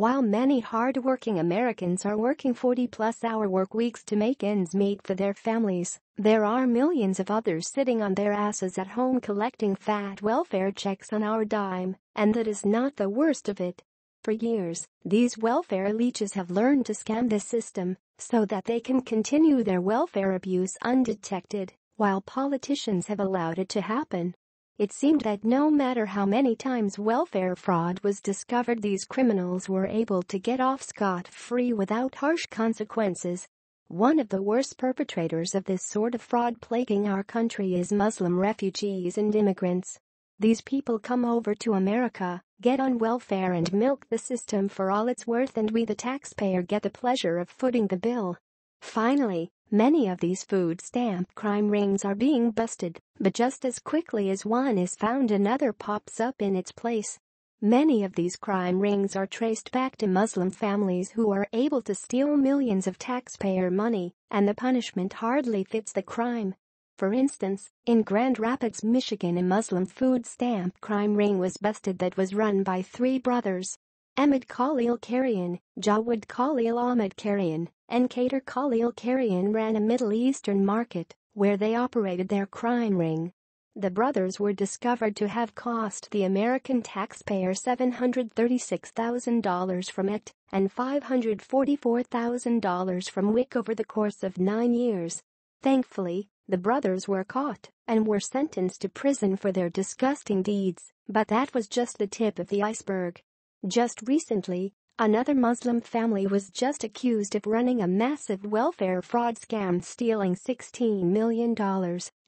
While many hard-working Americans are working 40-plus-hour work weeks to make ends meet for their families, there are millions of others sitting on their asses at home collecting fat welfare checks on our dime, and that is not the worst of it. For years, these welfare leeches have learned to scam the system so that they can continue their welfare abuse undetected, while politicians have allowed it to happen. It seemed that no matter how many times welfare fraud was discovered, these criminals were able to get off scot-free without harsh consequences. One of the worst perpetrators of this sort of fraud plaguing our country is Muslim refugees and immigrants. These people come over to America, get on welfare and milk the system for all it's worth, and we the taxpayer get the pleasure of footing the bill. Finally, many of these food stamp crime rings are being busted, but just as quickly as one is found, another pops up in its place. Many of these crime rings are traced back to Muslim families who are able to steal millions of taxpayer money, and the punishment hardly fits the crime. For instance, in Grand Rapids, Michigan, a Muslim food stamp crime ring was busted that was run by three brothers: Ahmed Khalil Karian, Jawad Khalil Ahmed Karian, and Kader Khalil Karian ran a Middle Eastern market where they operated their crime ring. The brothers were discovered to have cost the American taxpayer $736,000 from it and $544,000 from WIC over the course of 9 years. Thankfully, the brothers were caught and were sentenced to prison for their disgusting deeds, but that was just the tip of the iceberg. Just recently, another Muslim family was just accused of running a massive welfare fraud scam, stealing $16 million,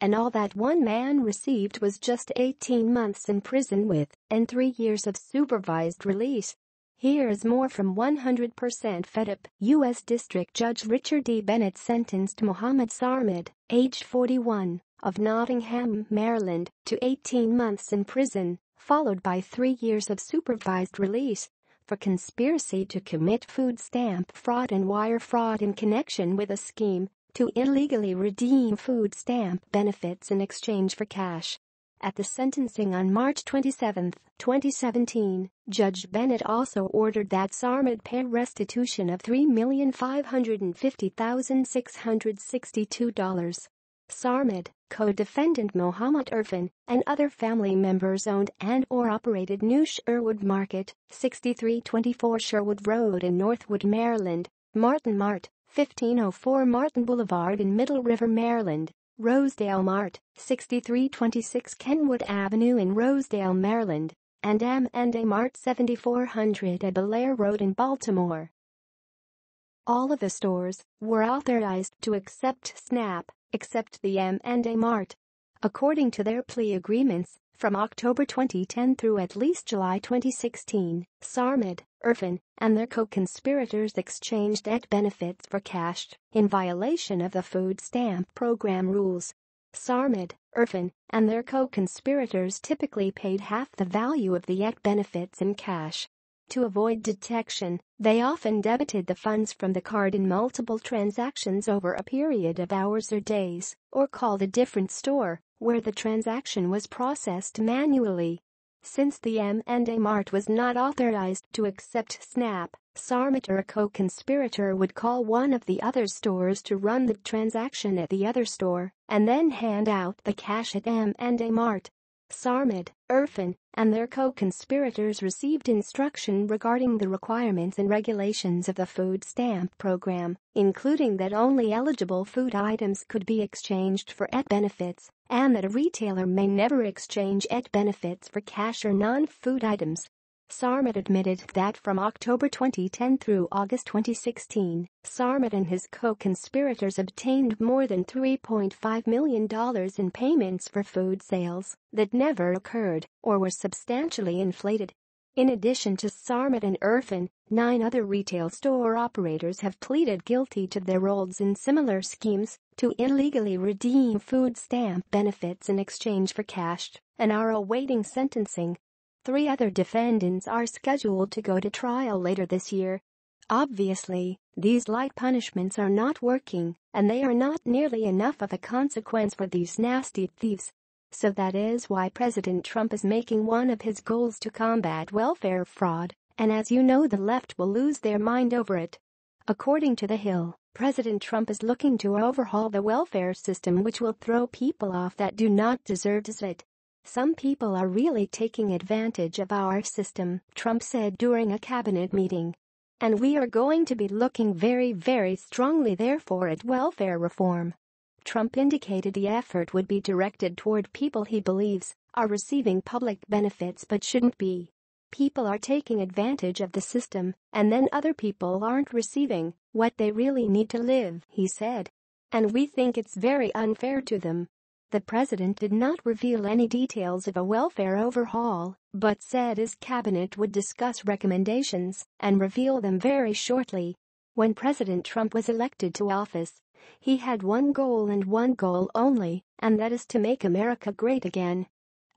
and all that one man received was just 18 months in prison and 3 years of supervised release. Here's more from 100% fed up. U.S. District Judge Richard D. Bennett sentenced Mohammed Sarmad, age 41, of Nottingham, Maryland, to 18 months in prison, followed by 3 years of supervised release, for conspiracy to commit food stamp fraud and wire fraud in connection with a scheme to illegally redeem food stamp benefits in exchange for cash. At the sentencing on March 27, 2017, Judge Bennett also ordered that Sarmad pay restitution of $3,550,662. Sarmad, co-defendant Mohammed Irfan, and other family members owned and/or operated New Sherwood Market, 6324 Sherwood Road in Northwood, Maryland, Martin Mart, 1504 Martin Boulevard in Middle River, Maryland, Rosedale Mart, 6326 Kenwood Avenue in Rosedale, Maryland, and M&A Mart, 7400 at Belair Road in Baltimore. All of the stores were authorized to accept SNAP, except the M&A Mart. According to their plea agreements, from October 2010 through at least July 2016, Sarmad, Irfan, and their co-conspirators exchanged benefits for cash, in violation of the food stamp program rules. Sarmad, Irfan, and their co-conspirators typically paid half the value of the benefits in cash. To avoid detection, they often debited the funds from the card in multiple transactions over a period of hours or days, or called a different store where the transaction was processed manually. Since the M&A Mart was not authorized to accept SNAP, Sarmad or a co-conspirator would call one of the other stores to run the transaction at the other store and then hand out the cash at M&A Mart. Sarmad, Irfan, and their co-conspirators received instruction regarding the requirements and regulations of the food stamp program, including that only eligible food items could be exchanged for benefits, and that a retailer may never exchange benefits for cash or non-food items. Sarmad admitted that from October 2010 through August 2016, Sarmad and his co-conspirators obtained more than $3.5 million in payments for food sales that never occurred or were substantially inflated. In addition to Sarmad and Irfan, 9 other retail store operators have pleaded guilty to their roles in similar schemes to illegally redeem food stamp benefits in exchange for cash and are awaiting sentencing. 3 other defendants are scheduled to go to trial later this year. Obviously, these light punishments are not working, and they are not nearly enough of a consequence for these nasty thieves. So that is why President Trump is making one of his goals to combat welfare fraud And as you know, the left will lose their mind over it. According to The Hill, President Trump is looking to overhaul the welfare system, which will throw people off that do not deserve it. Some people are really taking advantage of our system, Trump said during a cabinet meeting. And we are going to be looking very, very strongly therefore at welfare reform. Trump indicated the effort would be directed toward people he believes are receiving public benefits but shouldn't be. People are taking advantage of the system, and then other people aren't receiving what they really need to live, he said. And we think it's very unfair to them. The president did not reveal any details of a welfare overhaul, but said his cabinet would discuss recommendations and reveal them very shortly. When President Trump was elected to office, he had one goal and one goal only, and that is to make America great again.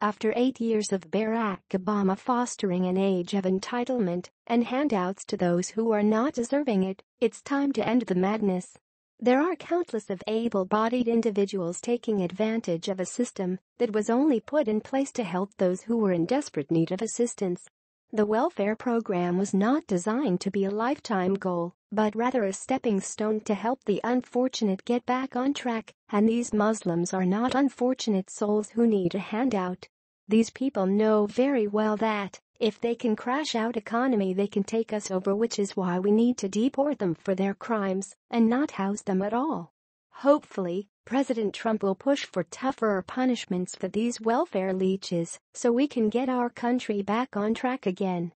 After 8 years of Barack Obama fostering an age of entitlement and handouts to those who are not deserving it, it's time to end the madness. There are countless of able-bodied individuals taking advantage of a system that was only put in place to help those who were in desperate need of assistance. The welfare program was not designed to be a lifetime goal, but rather a stepping stone to help the unfortunate get back on track, and these Muslims are not unfortunate souls who need a handout. These people know very well that if they can crash out economy, they can take us over, which is why we need to deport them for their crimes and not house them at all. Hopefully, President Trump will push for tougher punishments for these welfare leeches so we can get our country back on track again.